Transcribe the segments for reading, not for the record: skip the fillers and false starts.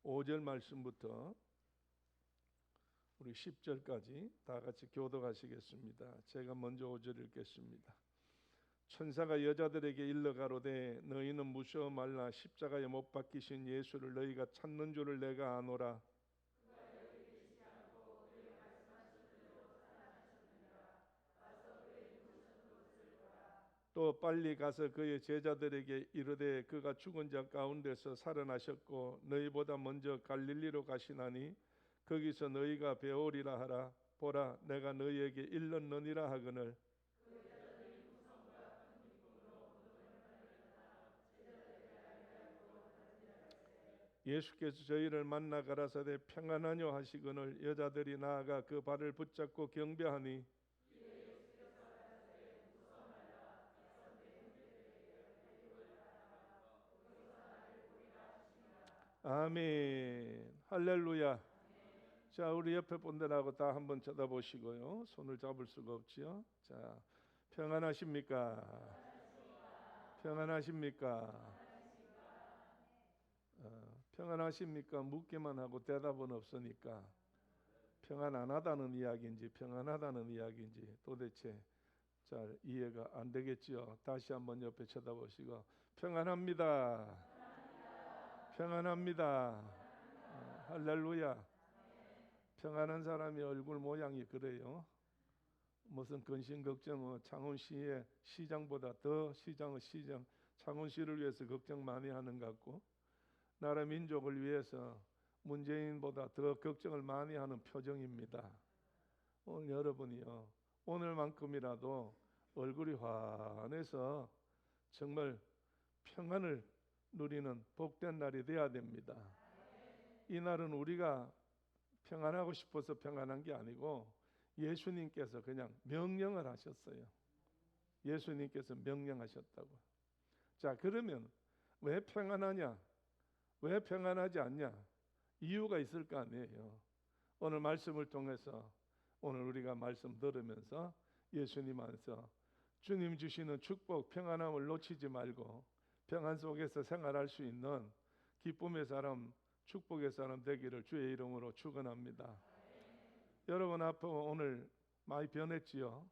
5절 말씀부터 우리 10절까지 다 같이 교독하시겠습니다. 제가 먼저 5절 읽겠습니다. 천사가 여자들에게 일러 가로되 너희는 무서워 말라. 십자가에 못 박히신 예수를 너희가 찾는 줄을 내가 아노라. 또 빨리 가서 그의 제자들에게 이르되 그가 죽은 자 가운데서 살아나셨고 너희보다 먼저 갈릴리로 가시나니 거기서 너희가 배우리라 하라. 보라 내가 너희에게 일렀느니라 하거늘. 예수께서 저희를 만나 가라사대 평안하뇨 하시거늘 여자들이 나아가 그 발을 붙잡고 경배하니 아멘 할렐루야. 자, 우리 옆에 분들하고 다 한번 쳐다보시고요. 손을 잡을 수가 없지요. 자, 평안하십니까? 평안하십니까? 평안하십니까? 묻기만 하고 대답은 없으니까 평안 안 하다는 이야기인지 평안하다는 이야기인지 도대체 잘 이해가 안 되겠지요. 다시 한번 옆에 쳐다보시고 평안합니다. 평안합니다. 할렐루야. 평안한 사람이 얼굴 모양이 그래요. 무슨 근심 걱정, 창원시의 시장보다 더 시장 창원시를 위해서 걱정 많이 하는 것 같고 나라 민족을 위해서 문재인보다 더 걱정을 많이 하는 표정입니다. 오늘 여러분이요, 오늘만큼이라도 얼굴이 환해서 정말 평안을 누리는 복된 날이 되어야 됩니다. 이 날은 우리가 평안하고 싶어서 평안한 게 아니고 예수님께서 그냥 명령을 하셨어요. 예수님께서 명령하셨다고. 자, 그러면 왜 평안하냐? 왜 평안하지 않냐? 이유가 있을 거 아니에요. 오늘 말씀을 통해서 오늘 우리가 말씀 들으면서 예수님 안에서 주님 주시는 축복, 평안함을 놓치지 말고 평안 속에서 생활할 수 있는 기쁨의 사람, 축복의 사람 되기를 주의 이름으로 축원합니다. 여러분 앞에 오늘 많이 변했지요?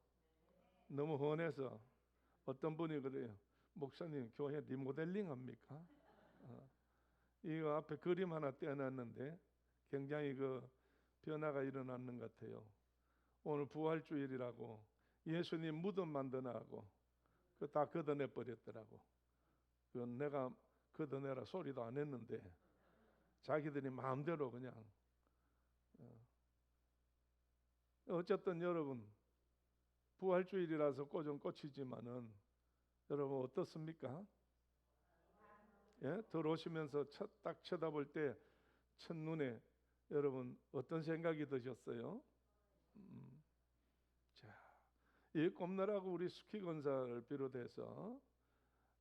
너무 훤해서 어떤 분이 그래요. 목사님 교회 리모델링 합니까? 이거 앞에 그림 하나 떼어놨는데 굉장히 그 변화가 일어났는 것 같아요. 오늘 부활주일이라고 예수님 무덤 만드나고 그 다 걷어내 버렸더라고. 그건 내가 걷어내라 소리도 안 했는데 자기들이 마음대로 그냥 어쨌든 여러분 부활주일이라서 좀 꽂히지만은 여러분 어떻습니까? 예? 들어오시면서 딱 쳐다볼 때 첫눈에 여러분 어떤 생각이 드셨어요? 자, 이 꼽느라고 우리 스키건사를 비롯해서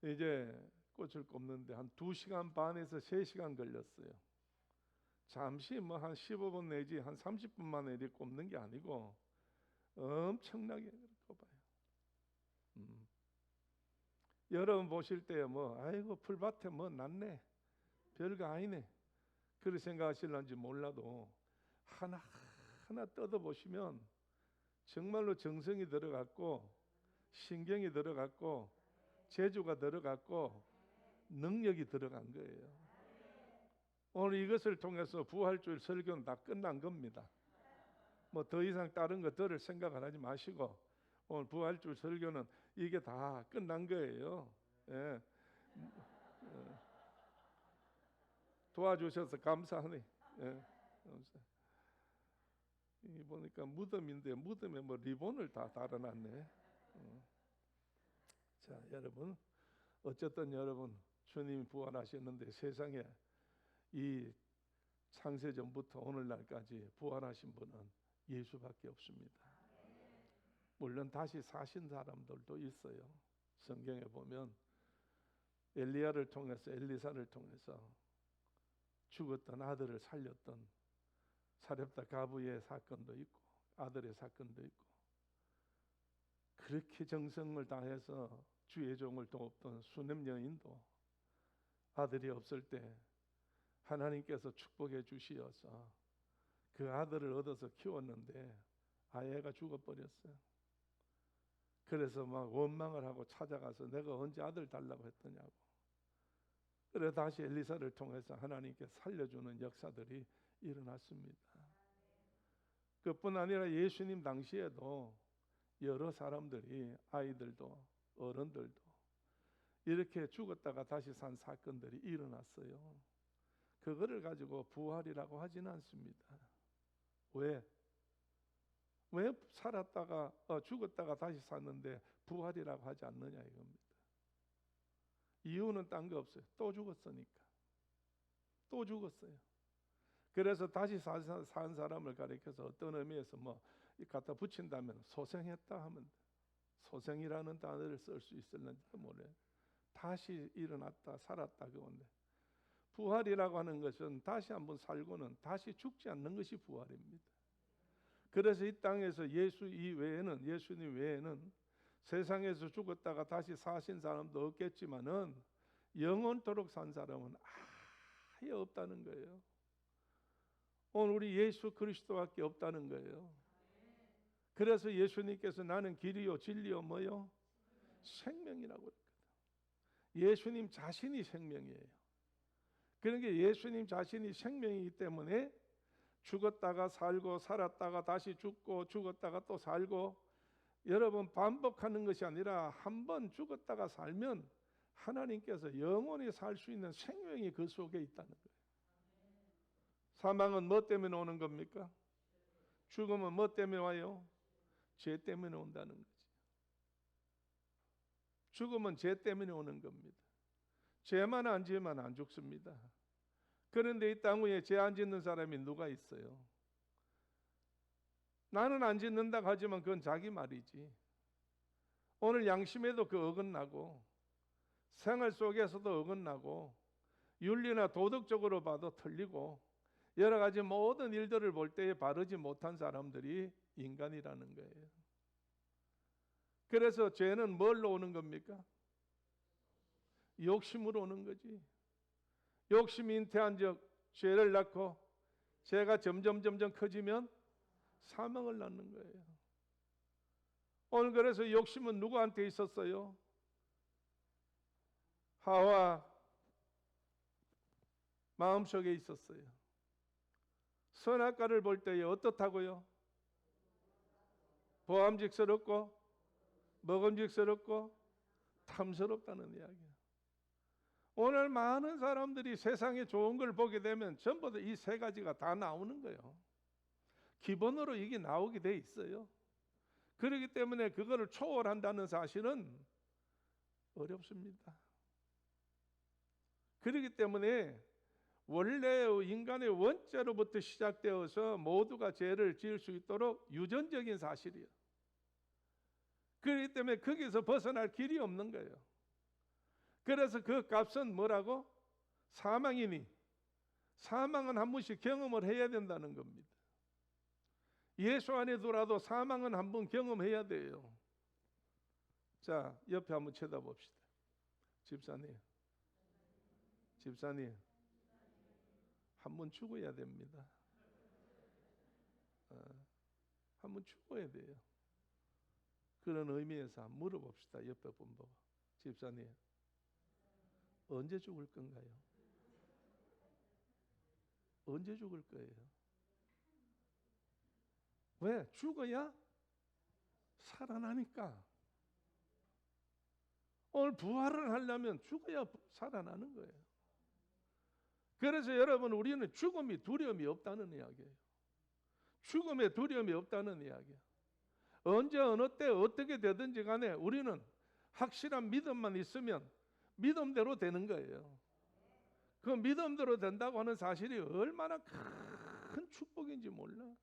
이제 꽃을 꼽는데 한 2시간 반에서 3시간 걸렸어요. 잠시 뭐 한 15분 내지 한 30분 만에 이렇게 꼽는 게 아니고 엄청나게 꼽아요. 여러분 보실 때 뭐 아이고 풀밭에 뭐 났네 별거 아니네 그렇게 생각하실런지 몰라도 하나하나 뜯어보시면 정말로 정성이 들어갔고 신경이 들어갔고 재주가 들어갔고 능력이 들어간 거예요. 오늘 이것을 통해서 부활주일 설교는 다 끝난 겁니다. 뭐 더 이상 다른 거 들을 생각을 하지 마시고 오늘 부활주일 설교는 이게 다 끝난 거예요. 예. 도와주셔서 감사하네. 예. 감사. 이 보니까 무덤인데 무덤에 뭐 리본을 다 달아놨네. 자, 여러분 어쨌든 여러분 주님이 부활하셨는데 세상에 이 창세전부터 오늘날까지 부활하신 분은 예수밖에 없습니다. 물론 다시 사신 사람들도 있어요. 성경에 보면 엘리야를 통해서 엘리사를 통해서 죽었던 아들을 살렸던 사렙다 가부의 사건도 있고 아들의 사건도 있고 그렇게 정성을 다해서 주의 종을 돕던 수냄 여인도 아들이 없을 때 하나님께서 축복해 주시어서 그 아들을 얻어서 키웠는데 아이가 죽어버렸어요. 그래서 막 원망을 하고 찾아가서 내가 언제 아들 달라고 했더냐고. 그래 다시 엘리사를 통해서 하나님께 살려주는 역사들이 일어났습니다. 그뿐 아니라 예수님 당시에도 여러 사람들이, 아이들도 어른들도 이렇게 죽었다가 다시 산 사건들이 일어났어요. 그거를 가지고 부활이라고 하지는 않습니다. 왜 살았다가 죽었다가 다시 샀는데 부활이라고 하지 않느냐 이겁니다. 이유는 딴 거 없어요. 또 죽었으니까. 또 죽었어요. 그래서 다시 산 사람을 가리켜서 어떤 의미에서 뭐 갖다 붙인다면 소생했다 하면 돼. 소생이라는 단어를 쓸 수 있을는지 모르겠어요. 다시 일어났다 살았다 그건데, 부활이라고 하는 것은 다시 한번 살고는 다시 죽지 않는 것이 부활입니다. 그래서 이 땅에서 예수님 외에는 세상에서 죽었다가 다시 사신 사람도 없겠지만은 영원토록 산 사람은 아예 없다는 거예요. 오늘 우리 예수 그리스도밖에 없다는 거예요. 그래서 예수님께서 나는 길이요 진리요 뭐요? 생명이라고 했거든. 예수님 자신이 생명이에요. 그러니까 예수님 자신이 생명이기 때문에 죽었다가 살고 살았다가 다시 죽고 죽었다가 또 살고 여러 번 반복하는 것이 아니라 한 번 죽었다가 살면 하나님께서 영원히 살 수 있는 생명이 그 속에 있다는 거예요. 사망은 뭐 때문에 오는 겁니까? 죽음은 뭐 때문에 와요? 죄 때문에 온다는 거지. 죽음은 죄 때문에 오는 겁니다. 죄만 안 지으면 안 죽습니다. 그런데 이 땅 위에 죄 안 짓는 사람이 누가 있어요? 나는 안 짓는다 하지만 그건 자기 말이지. 오늘 양심에도 그 어긋나고 생활 속에서도 어긋나고 윤리나 도덕적으로 봐도 틀리고 여러 가지 모든 일들을 볼 때에 바르지 못한 사람들이 인간이라는 거예요. 그래서 죄는 뭘로 오는 겁니까? 욕심으로 오는 거지. 욕심이 잉태한 적 죄를 낳고 죄가 점점 커지면 사망을 낳는 거예요. 오늘 그래서 욕심은 누구한테 있었어요? 하와 마음속에 있었어요. 선악과를 볼 때에 어떻다고요? 보암직스럽고 먹음직스럽고 탐스럽다는 이야기예요. 오늘 많은 사람들이 세상에 좋은 걸 보게 되면 전부 다 이 세 가지가 다 나오는 거예요. 기본으로 이게 나오게 돼 있어요. 그렇기 때문에 그거를 초월한다는 사실은 어렵습니다. 그렇기 때문에 원래 인간의 원죄로부터 시작되어서 모두가 죄를 지을 수 있도록 유전적인 사실이에요. 그렇기 때문에 거기서 벗어날 길이 없는 거예요. 그래서 그 값은 뭐라고? 사망이니 사망은 한 번씩 경험을 해야 된다는 겁니다. 예수 안에 들어도 사망은 한 번 경험해야 돼요. 자, 옆에 한번 쳐다봅시다. 집사님 한 번 죽어야 됩니다. 한 번 죽어야 돼요. 그런 의미에서 한번 물어봅시다. 옆에 분 보고. 집사님 언제 죽을 건가요? 언제 죽을 거예요? 왜? 죽어야 살아나니까. 오늘 부활을 하려면 죽어야 살아나는 거예요. 그래서 여러분 우리는 죽음이 두려움이 없다는 이야기예요. 죽음에 두려움이 없다는 이야기예요. 언제 어느 때 어떻게 되든지 간에 우리는 확실한 믿음만 있으면 믿음대로 되는 거예요. 그 믿음대로 된다고 하는 사실이 얼마나 큰 축복인지 몰라.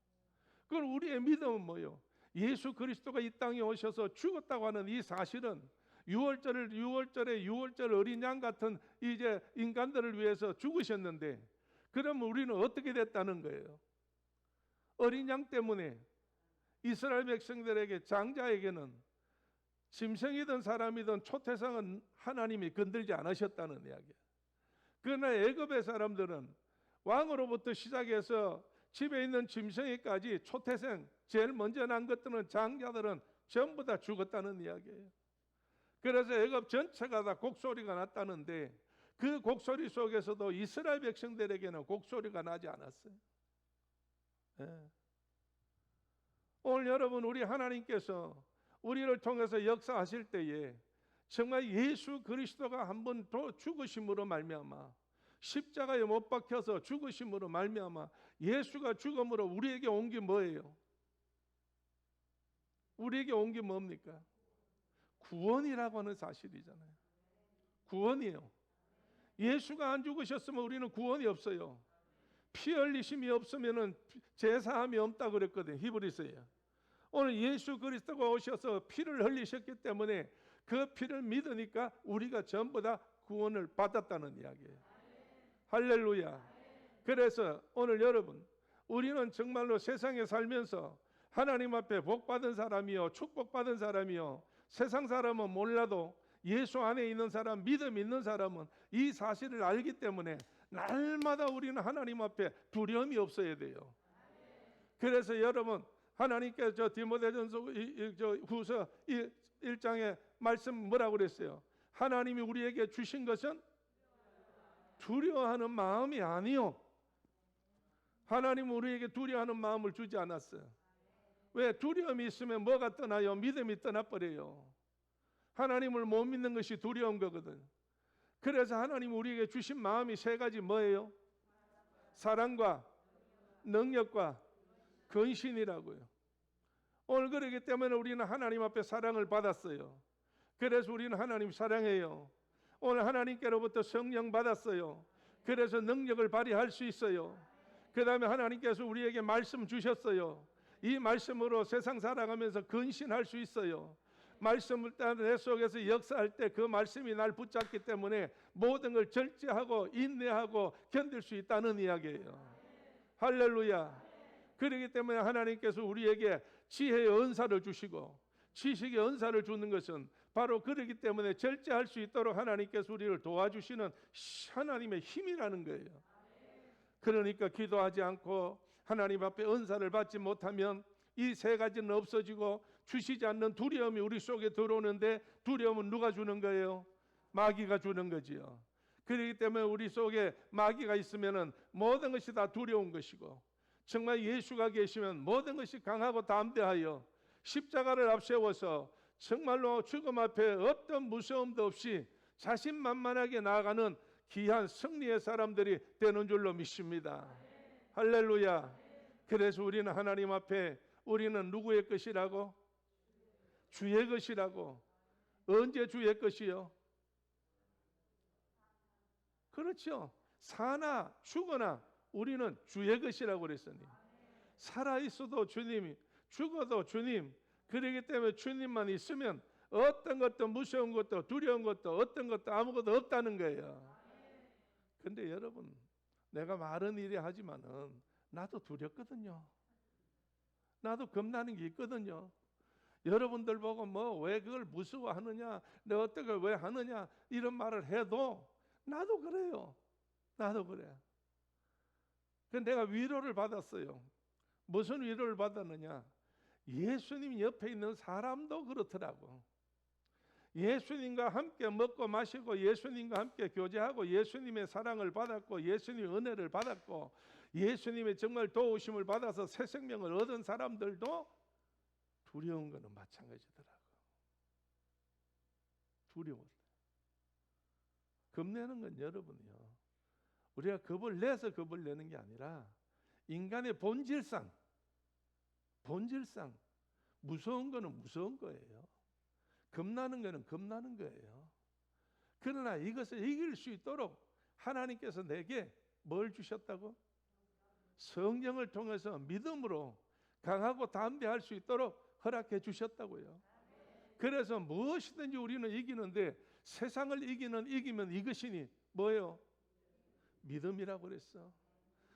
그럼 우리의 믿음은 뭐예요? 예수 그리스도가 이 땅에 오셔서 죽었다고 하는 이 사실은 6월절에 어린 양 같은 이제 인간들을 위해서 죽으셨는데, 그러면 우리는 어떻게 됐다는 거예요? 어린 양 때문에 이스라엘 백성들에게, 장자에게는 짐승이든 사람이든 초태상은 하나님이 건들지 않으셨다는 이야기예요. 그러나 애굽의 사람들은 왕으로부터 시작해서 집에 있는 짐승이까지 초태생 제일 먼저 난 것들은 장자들은 전부 다 죽었다는 이야기예요. 그래서 애굽 전체가 다 곡소리가 났다는데 그 곡소리 속에서도 이스라엘 백성들에게는 곡소리가 나지 않았어요. 예. 오늘 여러분, 우리 하나님께서 우리를 통해서 역사하실 때에 정말 예수 그리스도가 한 번 더 죽으심으로 말미암아, 십자가에 못 박혀서 죽으심으로 말미암아 예수가 죽음으로 우리에게 온 게 뭐예요? 우리에게 온 게 뭡니까? 구원이라고 하는 사실이잖아요. 구원이에요. 예수가 안 죽으셨으면 우리는 구원이 없어요. 피 흘리심이 없으면은 제사함이 없다 그랬거든요. 히브리서에. 오늘 예수 그리스도가 오셔서 피를 흘리셨기 때문에 그 피를 믿으니까 우리가 전부 다 구원을 받았다는 이야기예요. 할렐루야. 그래서 오늘 여러분, 우리는 정말로 세상에 살면서 하나님 앞에 복받은 사람이요, 축복받은 사람이요, 세상 사람은 몰라도 예수 안에 있는 사람, 믿음 있는 사람은 이 사실을 알기 때문에 날마다 우리는 하나님 앞에 두려움이 없어야 돼요. 그래서 여러분, 하나님께서 디모데전서 후서 1장에 말씀 뭐라고 그랬어요? 하나님이 우리에게 주신 것은 두려워하는 마음이 아니요. 하나님은 우리에게 두려워하는 마음을 주지 않았어요. 왜? 두려움이 있으면 뭐가 떠나요? 믿음이 떠나버려요. 하나님을 못 믿는 것이 두려운 거거든. 그래서 하나님 우리에게 주신 마음이 세 가지 뭐예요? 사랑과 능력과 근신이라고요. 오늘 그러기 때문에 우리는 하나님 앞에 사랑을 받았어요. 그래서 우리는 하나님 사랑해요. 오늘 하나님께로부터 성령 받았어요. 그래서 능력을 발휘할 수 있어요. 그 다음에 하나님께서 우리에게 말씀 주셨어요. 이 말씀으로 세상 살아가면서 근신할 수 있어요. 말씀을 내 속에서 역사할 때 그 말씀이 날 붙잡기 때문에 모든 걸 절제하고 인내하고 견딜 수 있다는 이야기예요. 할렐루야. 그렇기 때문에 하나님께서 우리에게 지혜의 은사를 주시고 지식의 은사를 주는 것은 바로 그렇기 때문에 절제할 수 있도록 하나님께서 우리를 도와주시는 하나님의 힘이라는 거예요. 그러니까 기도하지 않고 하나님 앞에 은사를 받지 못하면 이 세 가지는 없어지고 주시지 않는 두려움이 우리 속에 들어오는데, 두려움은 누가 주는 거예요? 마귀가 주는 거지요. 그렇기 때문에 우리 속에 마귀가 있으면 모든 것이 다 두려운 것이고, 정말 예수가 계시면 모든 것이 강하고 담대하여 십자가를 앞세워서 정말로 죽음 앞에 어떤 무서움도 없이 자신만만하게 나아가는 귀한 승리의 사람들이 되는 줄로 믿습니다. 할렐루야. 그래서 우리는 하나님 앞에 우리는 누구의 것이라고? 주의 것이라고. 언제 주의 것이요? 그렇죠. 사나 죽거나 우리는 주의 것이라고 그랬으니, 살아있어도 주님이, 죽어도 주님. 그렇기 때문에 주님만 있으면 어떤 것도 무서운 것도 두려운 것도 어떤 것도 아무것도 없다는 거예요. 근데 여러분, 내가 말은 이래 하지만은 나도 두렵거든요. 나도 겁나는 게 있거든요. 여러분들 보고 뭐 왜 그걸 무서워하느냐, 너 어떻게 왜 하느냐 이런 말을 해도 나도 그래요. 나도 그래. 근데 내가 위로를 받았어요. 무슨 위로를 받았느냐? 예수님 옆에 있는 사람도 그렇더라고. 예수님과 함께 먹고 마시고 예수님과 함께 교제하고 예수님의 사랑을 받았고 예수님의 은혜를 받았고 예수님의 정말 도우심을 받아서 새 생명을 얻은 사람들도 두려운 것은 마찬가지더라고. 두려워. 겁내는 건 여러분이요, 우리가 겁을 내서 겁을 내는 게 아니라 인간의 본질상 무서운 거는 무서운 거예요. 겁나는 거는 겁나는 거예요. 그러나 이것을 이길 수 있도록 하나님께서 내게 뭘 주셨다고? 성령을 통해서 믿음으로 강하고 담대할 수 있도록 허락해 주셨다고요. 그래서 무엇이든지 우리는 이기는데, 세상을 이기면 이것이니 뭐예요? 믿음이라고 그랬어.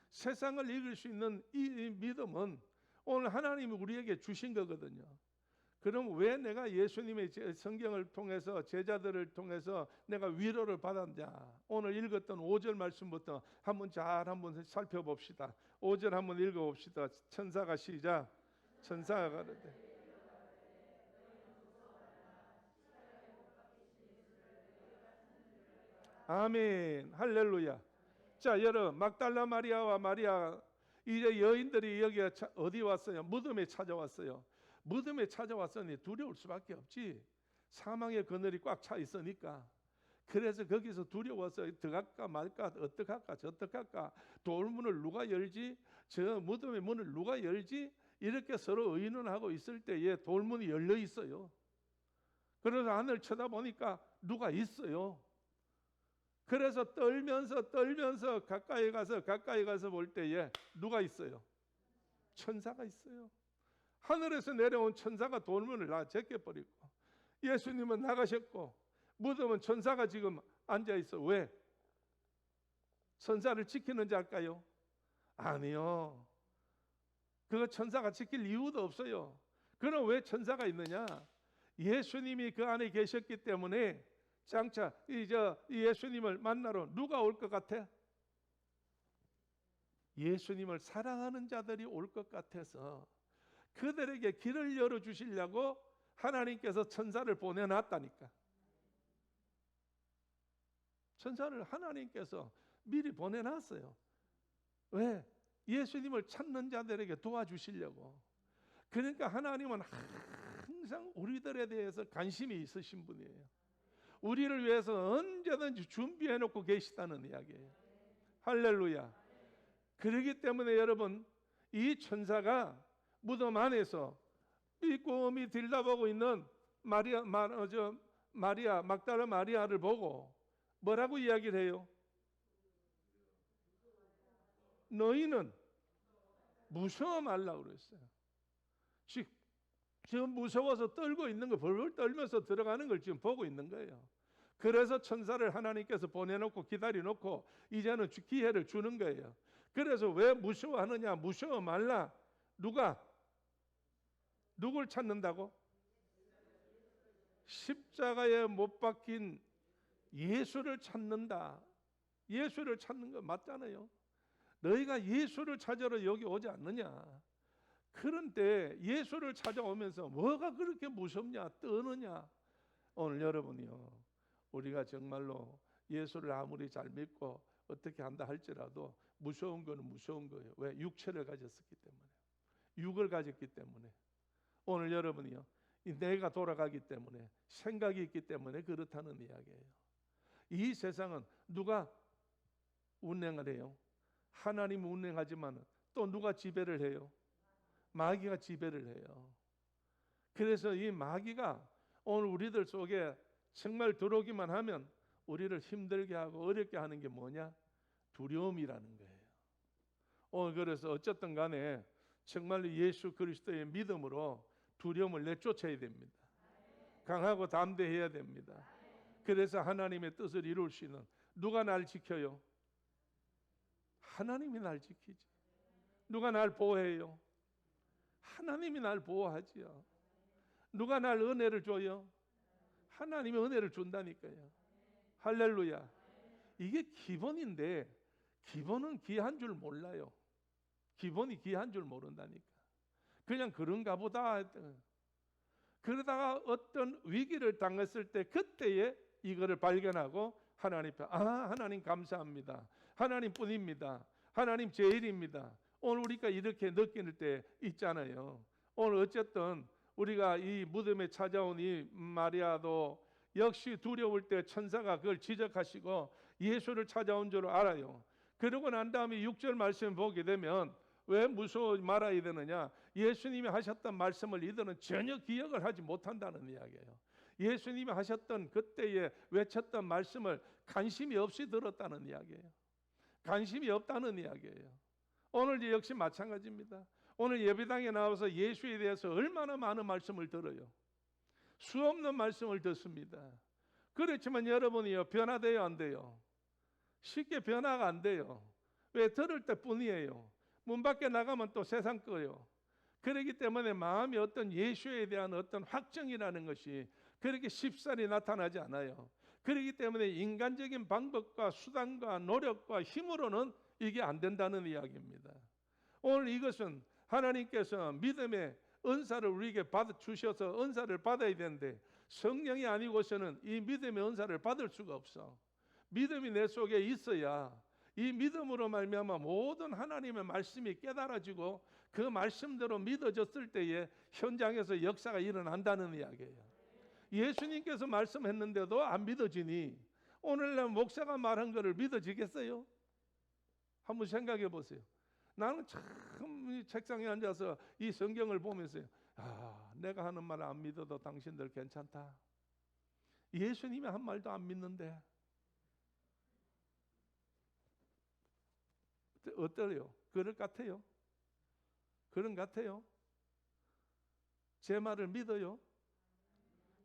세상을 이길 수 있는 이 믿음은 오늘 하나님이 우리에게 주신 거거든요. 그럼 왜 내가 예수님의 성경을 통해서 제자들을 통해서 내가 위로를 받았냐? 오늘 읽었던 5절 말씀부터 한번 살펴봅시다. 5절 한번 읽어봅시다. 천사가 시작. 천사가 가르되 아멘 할렐루야. 자, 여러분 막달라 마리아와 마리아 이제 여인들이 여기 어디 왔어요? 무덤에 찾아왔어요. 무덤에 찾아왔으니 두려울 수밖에 없지. 사망의 그늘이 꽉 차 있으니까. 그래서 거기서 두려워서 들어갈까 말까, 어떡할까 저떡할까, 돌문을 누가 열지, 저 무덤의 문을 누가 열지, 이렇게 서로 의논하고 있을 때에 돌문이 열려 있어요. 그래서 하늘 쳐다보니까 누가 있어요. 그래서 떨면서 가까이 가서 볼 때에 누가 있어요? 천사가 있어요. 하늘에서 내려온 천사가 돌문을 다 제껴버리고 예수님은 나가셨고 무덤은 천사가 지금 앉아 있어. 왜? 천사를 지키는 자일까요? 아니요. 그 천사가 지킬 이유도 없어요. 그럼 왜 천사가 있느냐? 예수님이 그 안에 계셨기 때문에. 장차 예수님을 만나러 누가 올 것 같아? 예수님을 사랑하는 자들이 올 것 같아서 그들에게 길을 열어주시려고 하나님께서 천사를 보내놨다니까. 천사를 하나님께서 미리 보내놨어요. 왜? 예수님을 찾는 자들에게 도와주시려고. 그러니까 하나님은 항상 우리들에 대해서 관심이 있으신 분이에요. 우리를 위해서 언제든지 준비해 놓고 계시다는 이야기예요. 할렐루야. 그렇기 때문에 여러분, 이 천사가 무덤 안에서 이 꿈이 들여다보고 있는 마리아 막달라 마리아를 보고 뭐라고 이야기를 해요? 너희는 무서워 말라고 그랬어요. 지금 무서워서 떨고 있는 거, 벌벌 떨면서 들어가는 걸 지금 보고 있는 거예요. 그래서 천사를 하나님께서 보내놓고 기다려놓고 이제는 기회를 주는 거예요. 그래서 왜 무서워하느냐? 무서워 말라. 누굴 찾는다고? 십자가에 못 박힌 예수를 찾는다. 예수를 찾는 거 맞잖아요. 너희가 예수를 찾으러 여기 오지 않느냐? 그런데 예수를 찾아오면서 뭐가 그렇게 무섭냐, 떠느냐? 오늘 여러분이요, 우리가 정말로 예수를 아무리 잘 믿고 어떻게 한다 할지라도 무서운 거는 무서운 거예요. 왜? 육체를 가졌기 때문에, 육을 가졌기 때문에. 오늘 여러분이요, 내가 돌아가기 때문에, 생각이 있기 때문에 그렇다는 이야기예요. 이 세상은 누가 운행을 해요? 하나님은 운행하지만 또 누가 지배를 해요? 마귀가 지배를 해요. 그래서 이 마귀가 오늘 우리들 속에 정말 들어오기만 하면 우리를 힘들게 하고 어렵게 하는 게 뭐냐? 두려움이라는 거예요. 오늘 그래서 어쨌든 간에 정말 예수 그리스도의 믿음으로 두려움을 내쫓아야 됩니다. 강하고 담대해야 됩니다. 그래서 하나님의 뜻을 이룰 수 있는, 누가 날 지켜요? 하나님이 날 지키지. 누가 날 보호해요? 하나님이 날 보호하지요. 누가 날 은혜를 줘요? 하나님이 은혜를 준다니까요. 할렐루야. 이게 기본인데 기본은 귀한 줄 몰라요. 기본이 귀한 줄 모른다니까. 그냥 그런가 보다. 그러다가 어떤 위기를 당했을 때 그때에 이거를 발견하고 하나님 앞에, 하나님 감사합니다. 하나님뿐입니다. 하나님 제일입니다. 오늘 우리가 이렇게 느낄 때 있잖아요. 오늘 어쨌든 우리가 이 무덤에 찾아온 이 마리아도 역시 두려울 때 천사가 그걸 지적하시고 예수를 찾아온 줄 알아요. 그러고 난 다음에 6절 말씀 보게 되면 왜 무서워 말아야 되느냐? 예수님이 하셨던 말씀을 이들은 전혀 기억을 하지 못한다는 이야기예요. 예수님이 하셨던 그때에 외쳤던 말씀을 관심이 없이 들었다는 이야기예요. 관심이 없다는 이야기예요. 오늘 역시 마찬가지입니다. 오늘 예배당에 나와서 예수에 대해서 얼마나 많은 말씀을 들어요. 수없는 말씀을 듣습니다. 그렇지만 여러분이요, 변화돼요, 안 돼요? 쉽게 변화가 안 돼요. 왜? 들을 때뿐이에요. 문 밖에 나가면 또 세상 거예요. 그렇기 때문에 마음이 어떤 예수에 대한 어떤 확정이라는 것이 그렇게 쉽사리 나타나지 않아요. 그렇기 때문에 인간적인 방법과 수단과 노력과 힘으로는 이게 안 된다는 이야기입니다. 오늘 이것은 하나님께서 믿음의 은사를 우리에게 주셔서 은사를 받아야 되는데 성령이 아니고서는 이 믿음의 은사를 받을 수가 없어. 믿음이 내 속에 있어야 이 믿음으로 말미암아 모든 하나님의 말씀이 깨달아지고 그 말씀대로 믿어졌을 때에 현장에서 역사가 일어난다는 이야기예요. 예수님께서 말씀했는데도 안 믿어지니 오늘날 목사가 말한 거를 믿어지겠어요? 한번 생각해 보세요. 나는 참 이 책상에 앉아서 이 성경을 보면서 내가 하는 말 안 믿어도 당신들 괜찮다. 예수님이 한 말도 안 믿는데 어떠래요? 그럴 것 같아요? 그런 것 같아요? 제 말을 믿어요?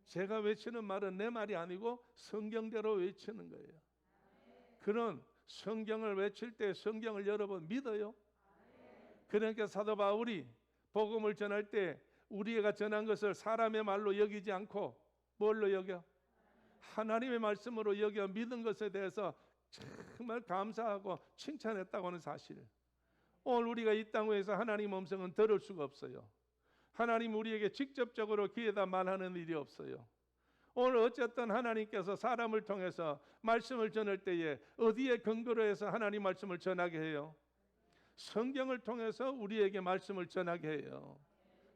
제가 외치는 말은 내 말이 아니고 성경대로 외치는 거예요. 그런 성경을 외칠 때 성경을 여러분 믿어요? 그러니까 사도 바울이 복음을 전할 때 우리가 전한 것을 사람의 말로 여기지 않고 뭘로 여겨? 하나님의 말씀으로 여겨 믿은 것에 대해서 정말 감사하고 칭찬했다고 하는 사실. 오늘 우리가 이 땅 위에서 하나님 음성은 들을 수가 없어요. 하나님 우리에게 직접적으로 귀에다 말하는 일이 없어요. 오늘 어쨌든 하나님께서 사람을 통해서 말씀을 전할 때에 어디에 근거로 해서 하나님 말씀을 전하게 해요? 성경을 통해서 우리에게 말씀을 전하게 해요.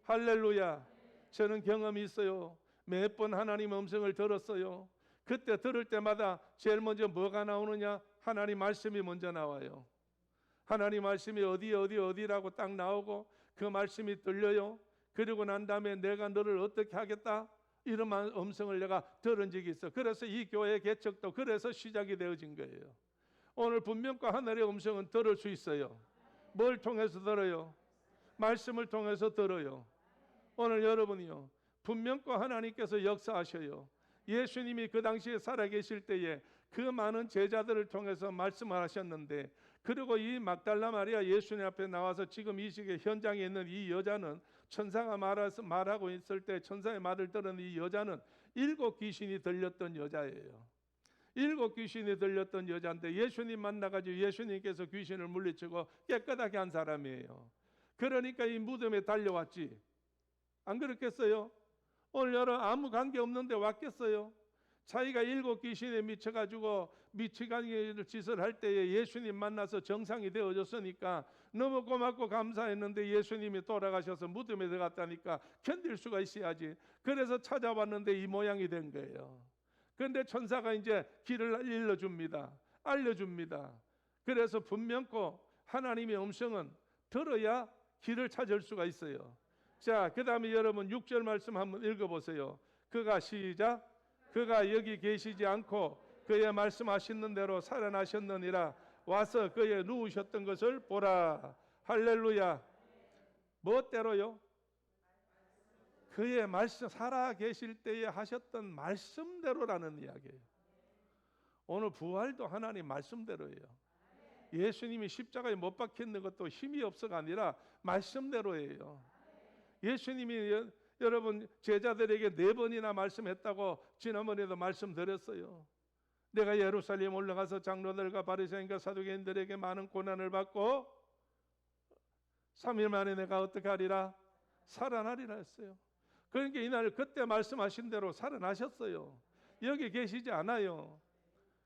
할렐루야. 저는 경험이 있어요. 몇 번 하나님 음성을 들었어요. 그때 들을 때마다 제일 먼저 뭐가 나오느냐? 하나님 말씀이 먼저 나와요. 하나님 말씀이 어디라고 딱 나오고 그 말씀이 들려요. 그리고 난 다음에 내가 너를 어떻게 하겠다? 이런 음성을 내가 들은 적이 있어. 그래서 이 교회 개척도 그래서 시작이 되어진 거예요. 오늘 분명과 하늘의 음성은 들을 수 있어요. 뭘 통해서 들어요? 말씀을 통해서 들어요. 오늘 여러분이요, 분명과 하나님께서 역사하셔요. 예수님이 그 당시에 살아계실 때에 그 많은 제자들을 통해서 말씀을 하셨는데, 그리고 이 막달라 마리아 예수님 앞에 나와서 지금 이 시기에 현장에 있는 이 여자는 천사가 말하고 있을 때 천사의 말을 들은 이 여자는 7 귀신이 들렸던 여자예요. 7 귀신이 들렸던 여자인데 예수님 만나가지고 예수님께서 귀신을 물리치고 깨끗하게 한 사람이에요. 그러니까 이 무덤에 달려왔지. 안 그렇겠어요? 오늘 여러분 아무 관계 없는데 왔겠어요? 자기가 7 귀신에 미쳐가지고 미치가는 짓을 할 때에 예수님 만나서 정상이 되어졌으니까 너무 고맙고 감사했는데 예수님이 돌아가셔서 무덤에 들어갔다니까 견딜 수가 있어야지. 그래서 찾아왔는데 이 모양이 된 거예요. 그런데 천사가 이제 길을 알려줍니다. 그래서 분명코 하나님의 음성은 들어야 길을 찾을 수가 있어요. 자, 그 다음에 여러분 6절 말씀 한번 읽어보세요. 그가 여기 계시지 않고 그의 말씀하시는 대로 살아나셨느니라. 와서 그의 누우셨던 것을 보라. 할렐루야. 무엇대로요? 그의 말씀, 살아 계실 때에 하셨던 말씀대로라는 이야기예요. 오늘 부활도 하나님 말씀대로예요. 예수님이 십자가에 못 박혔는 것도 힘이 없어가 아니라 말씀대로예요. 예수님이 여러분 제자들에게 4번이나 말씀했다고 지난번에도 말씀드렸어요. 내가 예루살렘 올라가서 장로들과 바리새인과 사두개인들에게 많은 고난을 받고 3일 만에 내가 어떻게 하리라? 살아나리라 했어요. 그러니까 이날 그때 말씀하신 대로 살아나셨어요. 여기 계시지 않아요.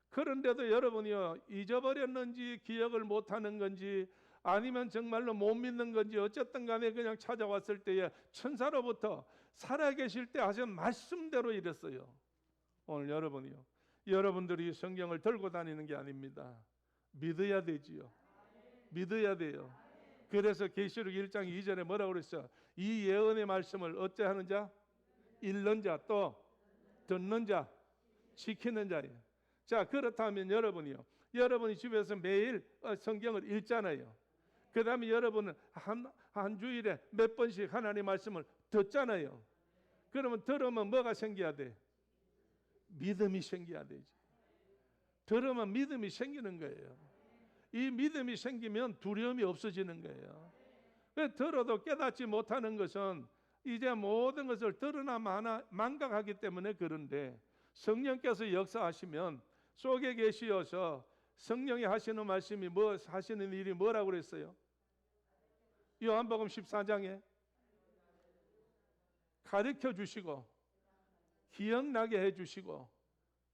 그런데도 여러분이요, 잊어버렸는지 기억을 못하는 건지 아니면 정말로 못 믿는 건지 어쨌든 간에 그냥 찾아왔을 때에 천사로부터 살아계실 때 하신 말씀대로 이랬어요. 오늘 여러분이요, 여러분들이 성경을 들고 다니는 게 아닙니다. 믿어야 되지요. 믿어야 돼요. 그래서 계시록 1장 2절에 뭐라고 그랬어? 이 예언의 말씀을 어찌하는 자? 읽는 자, 또 듣는 자, 지키는 자예요. 자, 그렇다면 여러분이 집에서 매일 성경을 읽잖아요. 그 다음에 여러분은 한 주일에 몇 번씩 하나님 말씀을 듣잖아요. 그러면 들으면 뭐가 생겨야 돼? 믿음이 생겨야 되지. 들으면 믿음이 생기는 거예요. 이 믿음이 생기면 두려움이 없어지는 거예요. 들어도 깨닫지 못하는 것은 이제 모든 것을 들으나 마나 망각하기 때문에 그런데, 성령께서 역사하시면 속에 계시어서 성령이 하시는 말씀이 하시는 일이 뭐라고 그랬어요? 요한복음 14장에 가르쳐 주시고 기억나게 해 주시고,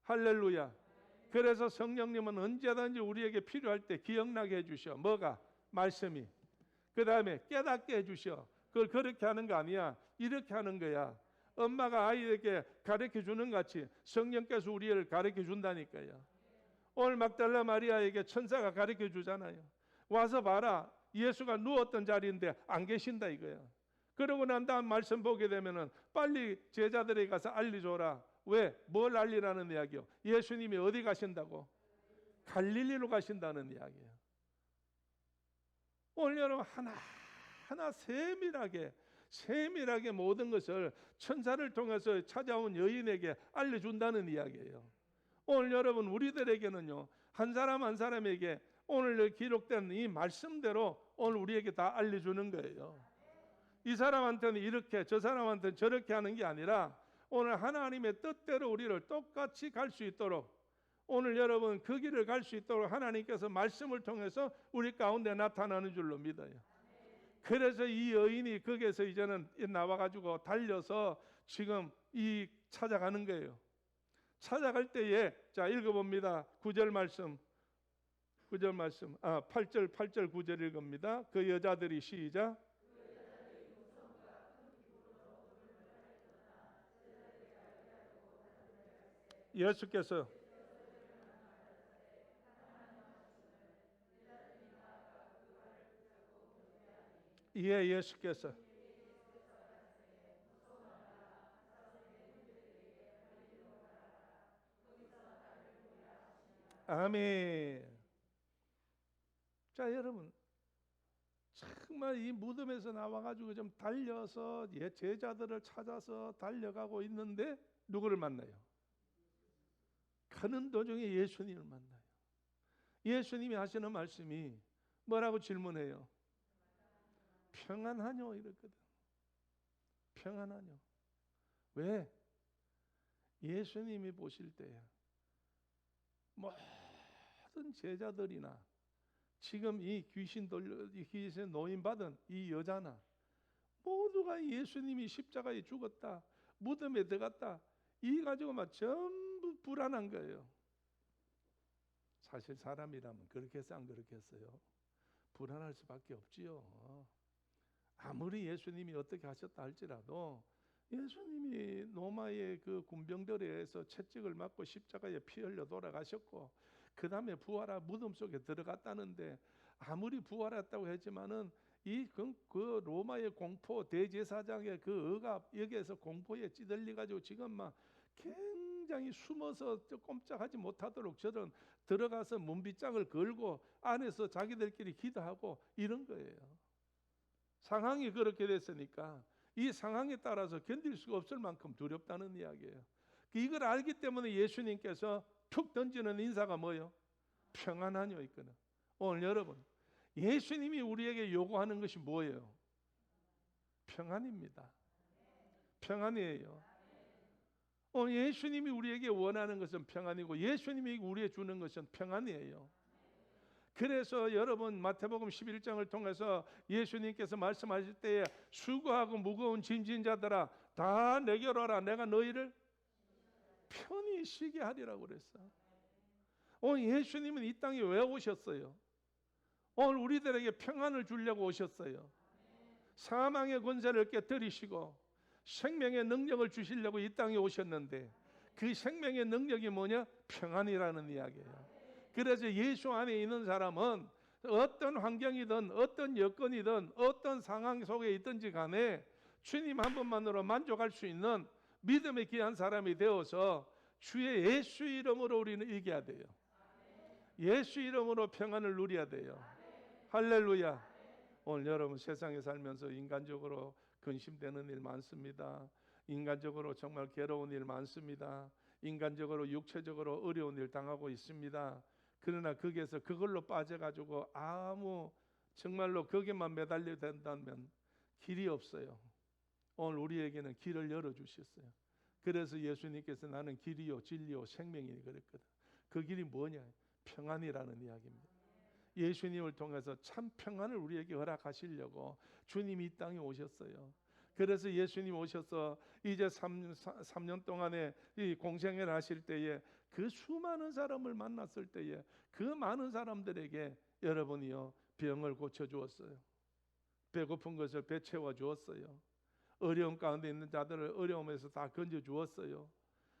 할렐루야. 그래서 성령님은 언제든지 우리에게 필요할 때 기억나게 해 주셔. 뭐가? 말씀이. 그 다음에 깨닫게 해 주셔. 그걸 그렇게 하는 거 아니야. 이렇게 하는 거야. 엄마가 아이에게 가르쳐 주는 같이 성령께서 우리를 가르쳐 준다니까요. 오늘 막달라 마리아에게 천사가 가르쳐 주잖아요. 와서 봐라. 예수가 누웠던 자리인데 안 계신다 이거야. 그러고 난 다음 말씀 보게 되면은 빨리 제자들에게 가서 알려줘라. 왜? 뭘 알리라는 이야기요? 예수님이 어디 가신다고? 갈릴리로 가신다는 이야기예요. 오늘 여러분 하나하나 세밀하게 모든 것을 천사를 통해서 찾아온 여인에게 알려준다는 이야기예요. 오늘 여러분 우리들에게는요, 한 사람 한 사람에게 오늘 기록된 이 말씀대로 오늘 우리에게 다 알려주는 거예요. 이 사람한테는 이렇게, 저 사람한테는 저렇게 하는 게 아니라 오늘 하나님의 뜻대로 우리를 똑같이 갈 수 있도록, 오늘 여러분 그 길을 갈 수 있도록 하나님께서 말씀을 통해서 우리 가운데 나타나는 줄로 믿어요. 그래서 이 여인이 거기에서 이제는 나와가지고 달려서 지금 이 찾아가는 거예요. 찾아갈 때에, 자 읽어봅니다. 9절 말씀 8절 9절 읽습니다. 그 여자들이 시작. 예수께서 예수께서 아멘. 자 여러분, 정말 이 무덤에서 나와가지고 좀 달려서 제자들을 찾아서 달려가고 있는데 누구를 만나요? 가는 도중에 예수님을 만나요. 예수님이 하시는 말씀이 뭐라고 질문해요? 평안하뇨 이랬거든. 평안하뇨. 왜? 예수님이 보실 때에 모든 제자들이나 지금 이 귀신 노인 받은 이 여자나 모두가 예수님이 십자가에 죽었다, 무덤에 들어갔다, 이 가지고 막 전부 불안한 거예요. 사실 사람이라면 그렇게 했어 안 그렇게 했어요? 불안할 수밖에 없지요. 아무리 예수님이 어떻게 하셨다 할지라도 예수님이 로마의 그 군병들에 의해서 채찍을 맞고 십자가에 피 흘려 돌아가셨고 그 다음에 부활하 무덤 속에 들어갔다는데, 아무리 부활했다고 했지만은 그 로마의 공포, 대제사장의 그 억압, 여기에서 공포에 찌들려 가지고 지금 막 굉장히 숨어서 꼼짝하지 못하도록 저런 들어가서 문빗장을 걸고 안에서 자기들끼리 기도하고 이런 거예요. 상황이 그렇게 됐으니까 이 상황에 따라서 견딜 수가 없을 만큼 두렵다는 이야기예요. 이걸 알기 때문에 예수님께서 툭 던지는 인사가 뭐예요? 평안하뇨 있거든. 오늘 여러분, 예수님이 우리에게 요구하는 것이 뭐예요? 평안입니다. 평안이에요. 오늘 예수님이 우리에게 원하는 것은 평안이고 예수님이 우리에게 주는 것은 평안이에요. 그래서 여러분 마태복음 11장을 통해서 예수님께서 말씀하실 때에 수고하고 무거운 짐진 자들아 다 내게로 오라, 내가 너희를 편히 쉬게 하리라고 그랬어. 오늘 예수님은 이 땅에 왜 오셨어요? 오늘 우리들에게 평안을 주려고 오셨어요. 사망의 권세를 깨뜨리시고 생명의 능력을 주시려고 이 땅에 오셨는데, 그 생명의 능력이 뭐냐? 평안이라는 이야기예요. 그래서 예수 안에 있는 사람은 어떤 환경이든 어떤 여건이든 어떤 상황 속에 있든지 간에 주님 한 분만으로 만족할 수 있는 믿음의 귀한 사람이 되어서 주의 예수 이름으로 우리는 이겨야 돼요. 예수 이름으로 평안을 누려야 돼요. 할렐루야. 오늘 여러분 세상에 살면서 인간적으로 근심되는 일 많습니다. 인간적으로 정말 괴로운 일 많습니다. 인간적으로 육체적으로 어려운 일 당하고 있습니다. 그러나 거기에서 그걸로 빠져가지고 정말로 거기만 매달려 된다면 길이 없어요. 오늘 우리에게는 길을 열어주셨어요. 그래서 예수님께서 나는 길이요 진리요 생명이니 그랬거든. 그 길이 뭐냐? 평안이라는 이야기입니다. 예수님을 통해서 참 평안을 우리에게 허락하시려고 주님이 이 땅에 오셨어요. 그래서 예수님 오셔서 이제 3년 동안에 이 공생애를 하실 때에 그 수많은 사람을 만났을 때에 그 많은 사람들에게 여러분이요 병을 고쳐 주었어요. 배고픈 것을 배 채워 주었어요. 어려움 가운데 있는 자들을 어려움에서 다 건져 주었어요.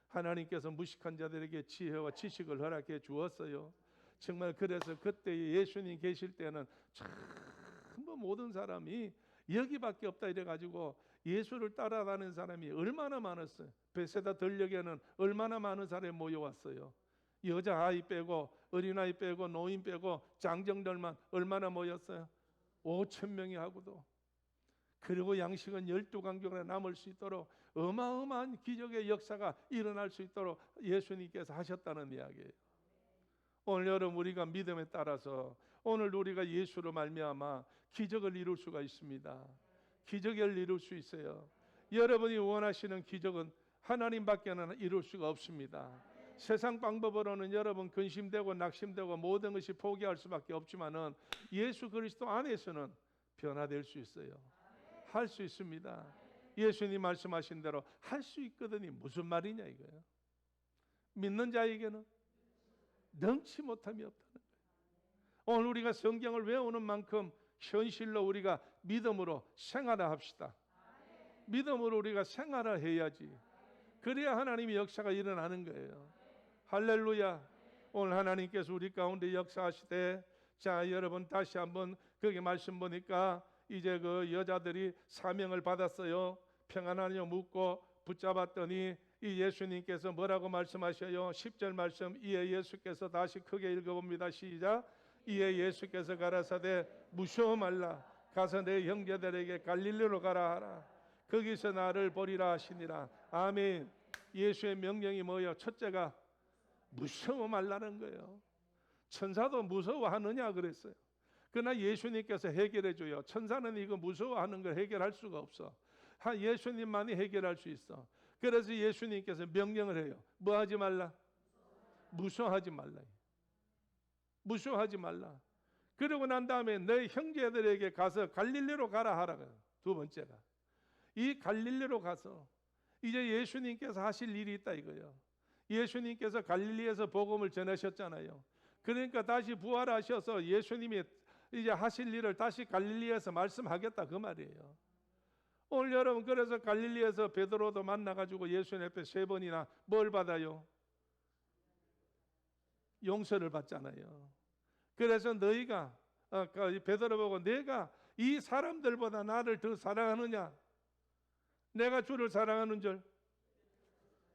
하나님께서 무식한 자들에게 지혜와 지식을 허락해 주었어요. 정말 그래서 그때 예수님 계실 때는 전부 모든 사람이 여기밖에 없다 이래가지고 예수를 따라다니는 사람이 얼마나 많았어요. 베세다 들녘에는 얼마나 많은 사람이 모여왔어요. 여자아이 빼고 어린아이 빼고 노인 빼고 장정들만 얼마나 모였어요? 5,000명이 하고도. 그리고 양식은 12강경에 남을 수 있도록 어마어마한 기적의 역사가 일어날 수 있도록 예수님께서 하셨다는 이야기예요. 오늘 여러분 우리가 믿음에 따라서 오늘 우리가 예수로 말미암아 기적을 이룰 수가 있습니다. 기적을 이룰 수 있어요. 여러분이 원하시는 기적은 하나님밖에는 이룰 수가 없습니다. 세상 방법으로는 여러분 근심되고 낙심되고 모든 것이 포기할 수밖에 없지만은 예수 그리스도 안에서는 변화될 수 있어요. 할 수 있습니다. 예수님 말씀하신 대로 할 수 있거든요. 무슨 말이냐 이거예요. 믿는 자에게는 능치 못함이 없다는 거예요. 오늘 우리가 성경을 외우는 만큼 현실로 우리가 믿음으로 생활합시다. 믿음으로 우리가 생활해야지. 그래야 하나님의 역사가 일어나는 거예요. 할렐루야. 오늘 하나님께서 우리 가운데 역사하시되, 자 여러분 다시 한번 거기 말씀 보니까 이제 그 여자들이 사명을 받았어요. 평안하냐 묻고 붙잡았더니 이 예수님께서 뭐라고 말씀하셔요? 10절 말씀. 이에 예수께서 다시 크게 읽어봅니다. 시작. 이에 예수께서 가라사대 무서워 말라. 가서 내 형제들에게 갈릴리로 가라 하라. 거기서 나를 보리라 하시니라. 아멘. 예수의 명령이 뭐예요? 첫째가 무서워 말라는 거예요. 천사도 무서워하느냐 그랬어요. 그러나 예수님께서 해결해 줘요. 천사는 이거 무서워하는 걸 해결할 수가 없어. 예수님만이 해결할 수 있어. 그래서 예수님께서 명령을 해요. 뭐 하지 말라? 무서워하지 말라. 무서워하지 말라. 그러고 난 다음에 내 형제들에게 가서 갈릴리로 가라 하라. 두 번째가 이 갈릴리로 가서 이제 예수님께서 하실 일이 있다 이거예요. 예수님께서 갈릴리에서 복음을 전하셨잖아요. 그러니까 다시 부활하셔서 예수님이 이제 하실 일을 다시 갈릴리에서 말씀하겠다 그 말이에요. 오늘 여러분 그래서 갈릴리에서 베드로도 만나가지고 예수님 앞에 3번이나 뭘 받아요? 용서를 받잖아요. 그래서 너희가 베드로 보고 내가 이 사람들보다 나를 더 사랑하느냐? 내가 주를 사랑하는 줄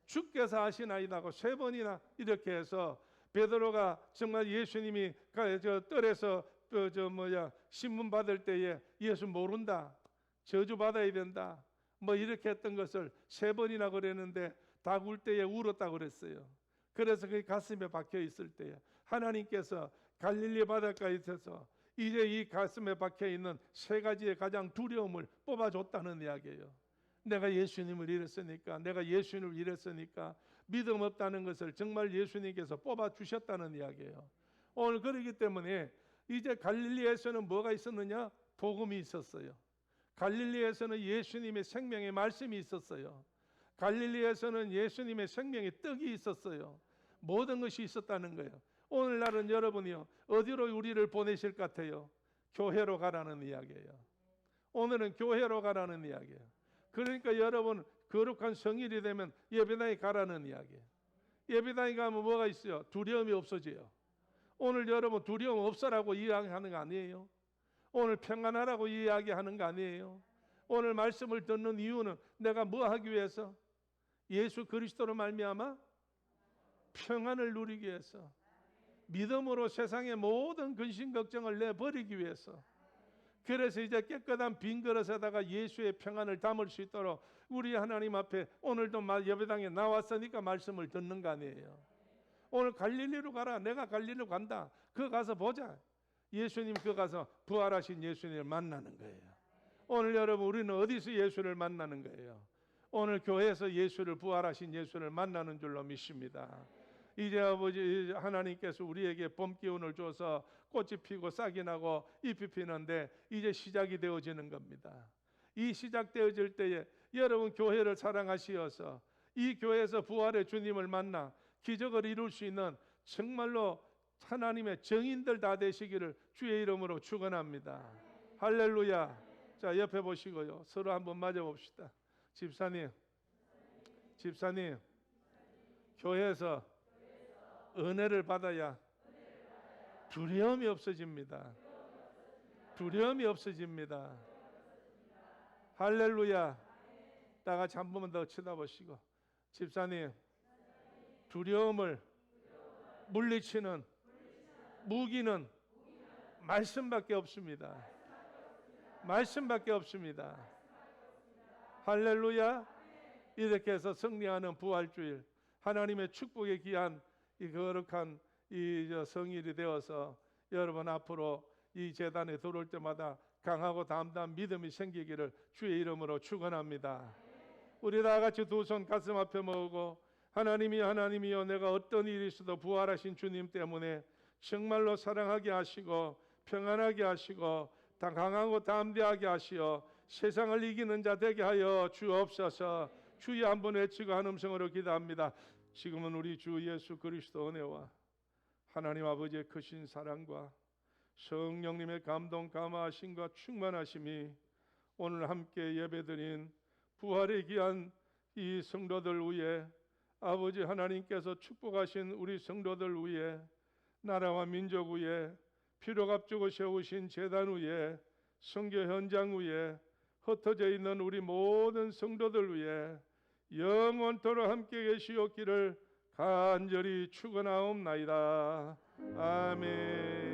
주께서 아시나이다고 3번이나 이렇게 해서 베드로가 정말 예수님이 저 뜰에서 신문 받을 때에 예수 모른다, 저주 받아야 된다, 뭐 이렇게 했던 것을 3번이나 그랬는데 다 울 때에 울었다고 그랬어요. 그래서 그 가슴에 박혀 있을 때에 하나님께서 갈릴리 바닷가에 있어서 이제 이 가슴에 박혀 있는 3가지의 가장 두려움을 뽑아줬다는 이야기예요. 내가 예수님을 잃었으니까, 내가 예수님을 잃었으니까 믿음 없다는 것을 정말 예수님께서 뽑아주셨다는 이야기예요. 오늘 그렇기 때문에 이제 갈릴리에서는 뭐가 있었느냐? 복음이 있었어요. 갈릴리에서는 예수님의 생명의 말씀이 있었어요. 갈릴리에서는 예수님의 생명의 떡이 있었어요. 모든 것이 있었다는 거예요. 오늘날은 여러분이요 어디로 우리를 보내실 것 같아요? 교회로 가라는 이야기예요. 오늘은 교회로 가라는 이야기예요. 그러니까 여러분 거룩한 성일이 되면 예배당에 가라는 이야기예요. 예배당에 가면 뭐가 있어요? 두려움이 없어져요. 오늘 여러분 두려움 없어라고 이야기하는 거 아니에요? 오늘 평안하라고 이야기하는 거 아니에요? 오늘 말씀을 듣는 이유는 내가 뭐 하기 위해서? 예수 그리스도로 말미암아 평안을 누리기 위해서, 믿음으로 세상의 모든 근심 걱정을 내버리기 위해서. 그래서 이제 깨끗한 빈 그릇에다가 예수의 평안을 담을 수 있도록 우리 하나님 앞에 오늘도 예배당에 나왔으니까 말씀을 듣는 거 아니에요. 오늘 갈릴리로 가라. 내가 갈릴리로 간다. 그 가서 보자. 예수님 그 가서 부활하신 예수님을 만나는 거예요. 오늘 여러분 우리는 어디서 예수를 만나는 거예요? 오늘 교회에서 예수를, 부활하신 예수를 만나는 줄로 믿습니다. 이제 아버지 하나님께서 우리에게 봄 기운을 줘서 꽃이 피고 싹이 나고 잎이 피는데 이제 시작이 되어지는 겁니다. 이 시작되어질 때에 여러분 교회를 사랑하시어서 이 교회에서 부활의 주님을 만나 기적을 이룰 수 있는 정말로 하나님의 정인들 다 되시기를 주의 이름으로 축원합니다. 할렐루야. 자, 옆에 보시고요. 서로 한번 맞아 봅시다. 집사님, 교회에서 은혜를 받아야 두려움이 없어집니다. 두려움이 없어집니다. 할렐루야. 다 같이 한 번만 더 쳐다보시고, 집사님, 두려움을 물리치는 무기는 말씀밖에 없습니다. 말씀밖에 없습니다. 할렐루야. 이렇게 해서 승리하는 부활주일, 하나님의 축복에 귀한 이 거룩한 이 성일이 되어서 여러분 앞으로 이 제단에 들어올 때마다 강하고 담대한 믿음이 생기기를 주의 이름으로 축원합니다. 우리 다 같이 두 손 가슴 앞에 모으고, 하나님이여, 내가 어떤 일이 있어도 부활하신 주님 때문에 정말로 사랑하게 하시고 평안하게 하시고 강하고 담대하게 하시어 세상을 이기는 자 되게 하여 주옵소서. 주의 한번 외치고 한 음성으로 기도합니다. 지금은 우리 주 예수 그리스도 은혜와 하나님 아버지의 크신 사랑과 성령님의 감동 감화하심과 충만하심이 오늘 함께 예배드린 부활의 귀한 이 성도들 위에, 아버지 하나님께서 축복하신 우리 성도들 위에, 나라와 민족 위에, 피로 값주고 세우신 제단 위에, 선교 현장 위에, 흩어져 있는 우리 모든 성도들 위에 영원토록 함께 계시옵기를 간절히 축원하옵나이다. 아멘.